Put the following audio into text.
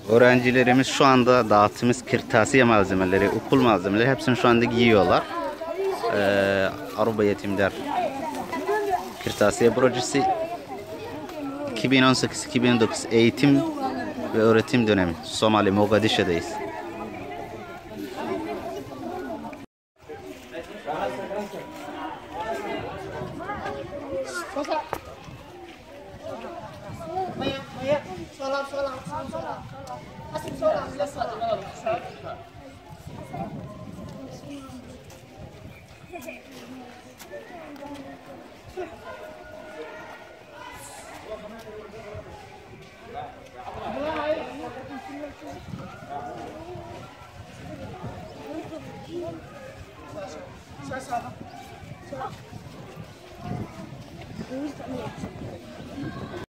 Öğrencilerimiz şu anda dağıttığımız kırtasiye malzemeleri, okul malzemeleri hepsini şu anda giyiyorlar. Aruba Yetimler Kırtasiye Projesi 2018-2019 eğitim ve öğretim dönemi. Somali, Mogadishu'dayız. Sa.